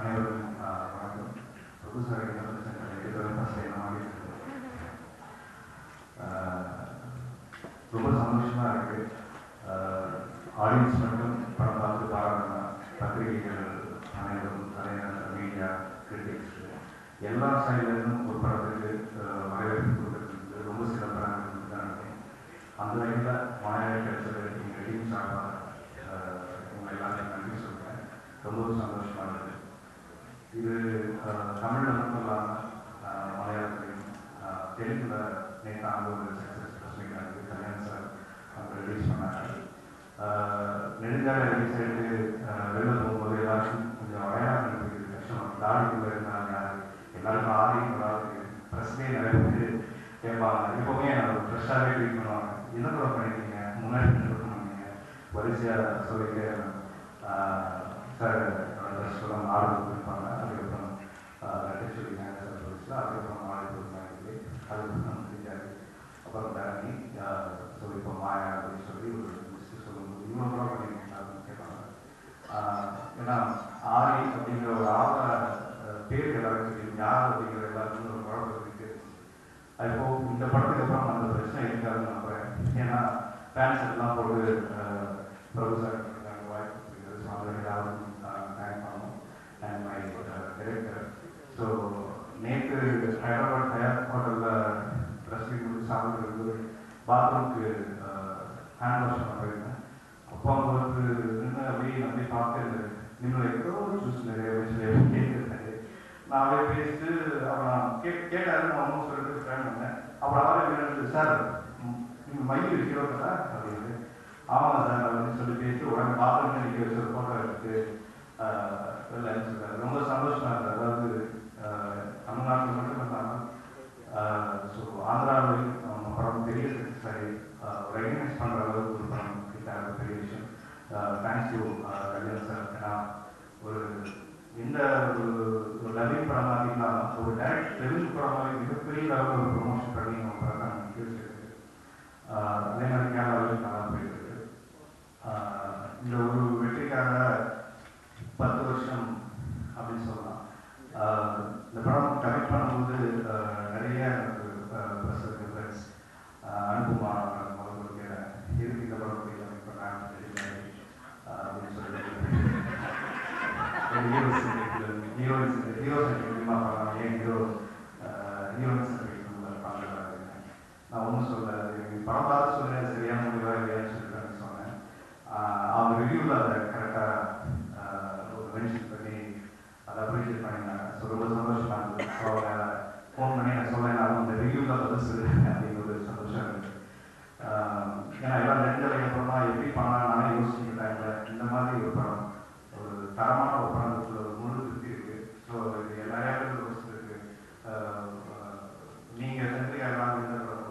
அனைவருக்கும் வணக்கம். பிரபு sir first time ரொம்ப சந்தோஷமாக இருக்குது. ஆடியன்ஸ் மட்டும் படம் பார்த்து பாராட்டினா பத்திரிகைகள் அனைவரும் தலைநகர் மீடியா கிரிட்டிக்ஸ் எல்லா சைட்லேருந்தும் ஒரு படத்துக்கு வரவேற்பு கொடுக்குறது ரொம்ப சிறப்பாக தான் நினைக்கிறேன். அந்த வகையில் மலையாள கிடைச்சது எங்கள் டீம் சார்பாக உங்கள் எல்லாத்தையும் நன்றி சொல்கிறேன். ரொம்ப சந்தோஷமாக இருக்குது. இது தமிழில் மட்டும் இல்லாமல் மலையாளத்திலையும் தெலுங்கில் நேற்று ஒரு சக்ஸஸ் பிரச்சனைக்காக கல்யாண் சார் அவங்க ரிலீஸ் பண்ணாங்க. நெடுஞ்சாலை ரிலீஸ் ஆகிட்டு வெளில போகும்போது எல்லாருக்கும் கொஞ்சம் அடையாளம் இருக்குது. கஷ்டம் தாடிக்குள்ளே இருந்தாங்க எல்லாருக்கும் ஆதிக்கு ப்ரெஸ்லேயே நிறைய பேர் கேட்பாங்க. எப்போவுமே ஃப்ரெஷ்ஷாகவே ட்ரீட் பண்ணுவாங்க. என்ன கூட பண்ணியிருக்கீங்க, முன்னாடி என்ன பண்ணுவீங்க, வரிசையாக சொல்லிட்டு சார் ட்ரெஸ் எல்லாம் ஆர்டர் கொடுப்பாங்க. அதுக்கப்புறம் லெட்டர் சொல்லியிருக்காங்க சார் சொல்லிச்சு. அதுக்கப்புறம் ஆர்டர் கொடுத்தாங்க. அதுக்கப்புறம் தெரிஞ்சாரு. அப்புறம் தாண்டி ஸோ இப்போ மாயா அப்படின்னு சொல்லி ஒரு லிஸ்ட்டு சொல்லும்போது இவ்வளோ கூட பண்ணியிருக்கீங்க அப்படின்னு கேட்பாங்க. ஏன்னா ஆரி அப்படிங்கிற ஒரு பேர் எல்லாருக்கும் தெரியும். யார் அப்படிங்கிற எல்லாருக்கும் ஒரு குழப்பம் இருக்குது. இப்போ இந்த படத்துக்கு அப்புறம் அந்த பிரச்சனை இருக்காதுன்னு நம்புறேன். ஏன்னா ஃபேன்ஸ் எல்லாம் போட்டு பிரபு சார் வாய்ப்பு கொடுத்துருக்காரு. ஸோ அதில் எல்லாரும் தேங்க் பண்ணணும். And my director. ஸோ நேற்று ஹைதராபாத் ஹயாத் ஹோட்டலில் ப்ரெஸ் மீட் முடிச்சு சாப்பிட்றது பாத்ரூமுக்கு ஹேண்ட் வாஷ் பண்ண போயிருந்தேன். அப்போ அவங்களுக்கு நின்று அப்படியே பார்த்து நின்று ஏதோ ஜூஸ் நிறைய வயசுல கேட்டுருக்காரு. நான் அப்படியே பேசிட்டு அப்புறம் நான் கேட்டாரு. நான் ஒன்றும் சொல்லிட்டு ட்ரை பண்ணேன். அப்புறம் அவரே சார் நீங்கள் மையம் இருக்கிறோம் சார் அப்படின்னு. ஆமாம் சார் அப்படின்னு சொல்லி பேசிட்டு உடனே பாத்ரூம் நிற்க வச்சு ஒரு ஃபோட்டோ எடுத்து வெளில அனுப்பிச்சிருக்காரு. ரொம்ப சந்தோஷமாக இருக்குது. அதாவது தமிழ்நாட்டில் மட்டும் இல்லாமல் ஸோ ஆந்திராவில் நம்ம படம் பெரிய சக்ஸஸ் ஆகி ரெகனைஸ் பண்ணுற அளவுக்கு ஒரு படம் கிட்ட பெரிய விஷயம். Thanks to Kalyan sir. ஏன்னா ஒரு எந்த ஒரு டப்பிங் படமாக இல்லாமல் ஒரு டைரக்ட் தெலுங்கு படமாக மிகப்பெரிய லெவலில் ஒரு ப்ரொமோஷன் பண்ணி நம்ம படத்தை நமக்கு யோசிச்சிருக்கு. அதே மாதிரி கேரளாவில் நல்லா போயிருக்கு. இந்த ஒரு வெற்றிக்காக 10 வருஷம் அப்படின்னு சொல்லலாம். இந்த படம் கனெக்ட் பண்ணும்போது நிறைய எனக்கு ப்ளஸ் இருக்குது. ஃப்ரெண்ட்ஸ் அனுபவமா முதல் கொடுக்கிறேன். இருக்கு இந்த படம் கனெக்ட் பண்ணேன் அப்படின்னு சொல்லி ஹீரோயின்ஸ் மூலியமாக பண்ணலாம். ஏன் ஹீரோயின்ஸ் பண்ணுறாங்க. நான் ஒன்றும் சொல்ல படம் பார்த்து சொன்னேன் சரியான முடிவாக இல்லையான்னு சொல்லிட்டு சொன்னேன். அவங்க ரிவ்யூவில் அதை கரெக்டாக ஒரு மென்ஷன் பண்ணி அதை அப்ரிஷியேட் பண்ணியிருந்தாங்க. ஸோ ரொம்ப சந்தோஷமாக இருந்தது. ஸோ அவங்க ஃபோன் பண்ணி நான் சொல்லேன் நான் அந்த ரிவ்யூவில் பதில் சொல்லுறேன் அப்படின்னு ஒரு சந்தோஷம் இருந்தது. ஏன்னா எல்லாம் நெருங்கலை அப்புறமா எப்படி பண்ணலாம் நானே யோசிச்சுட்டு டைமில் இந்த மாதிரி ஒரு படம் ஒரு தரமான ஒரு படத்துக்குள்ள ஒரு முழு திருப்தி இருக்குது. ஸோ இது எல்லா யோசிச்சு இருக்குது. நீங்கள் சென்ட்ரியாக எல்லாம் இந்த படம்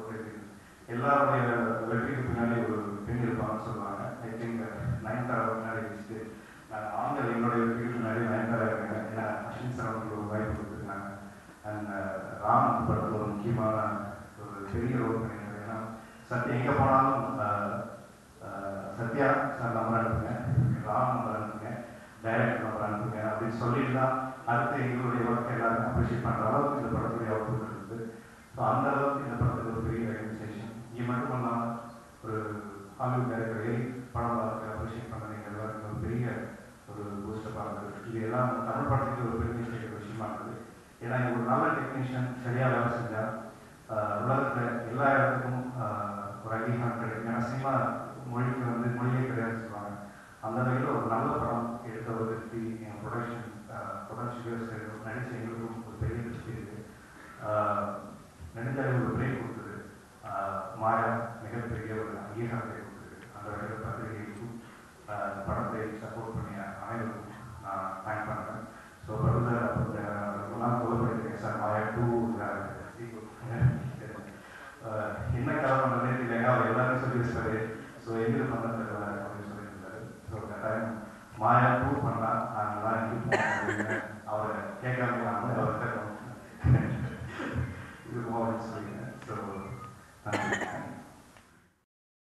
எல்லாருடைய வெற்றிக்கு பின்னாடி ஒரு பெண் இருப்பாங்கன்னு சொல்லுவாங்க. ஐ திங்க் நயன்தாரா பின்னாடி வச்சுட்டு நான் ஆண்கள் என்னுடைய வெற்றிக்கு பின்னாடி நயன்தாரா இருக்கேன். ஏன்னா அஸ்வின் சரவணுக்கு ஒரு வாய்ப்பு கொடுத்துருக்காங்க. அண்ட் ராம் படத்தில் ஒரு முக்கியமான ஒரு பெரிய ரோல் பண்ணியிருக்காங்க. ஏன்னா சத்யா எங்கே போனாலும் சத்யா சார் நம்பர் அனுப்புங்க, ராம் நம்பர் அனுப்புங்க, டைரக்டர் நம்பர் அனுப்புங்க அப்படின்னு சொல்லிட்டு தான் அடுத்து எங்களுடைய ஒர்க்கை எல்லாருக்கும் அப்ரிஷியேட் பண்ணுற அளவுக்கு இந்த படத்துடைய அவுட்புட் இருக்குது. ஸோ அந்த அளவுக்கு இந்த படத்துக்கு ஒரு பெரிய ரெகனைசேஷன். இங்கே மட்டும் இல்லாமல் ஒரு ஹாலிவுட் டைரக்டரை படம் பார்த்து அப்ரிஷியேட் பண்ணுறீங்க எல்லாருக்கும் ஒரு பெரிய ஒரு பூஸ்டப்பாக இருந்தது. இது எல்லாம் தமிழ் படத்துக்கு ஒரு பெருமை செய்கிற விஷயமா இருந்தது. ஏன்னா ஒரு நல்ல டெக்னீஷியன் சரியாக வேலை செஞ்சால் உலகத்தில் எல்லா இடத்துக்கும் ஒரு அங்கீகாரம் கிடைக்கும். ஏன்னா சினிமா மொழிக்கு மொழியே கிடையாது சொல்லுவாங்க. அந்த வகையில் ஒரு நல்ல படம் எடுத்த ஒரு திருப்தி எங்கள் ப்ரொடக்ஷன் நடிச்ச எங்களுக்கு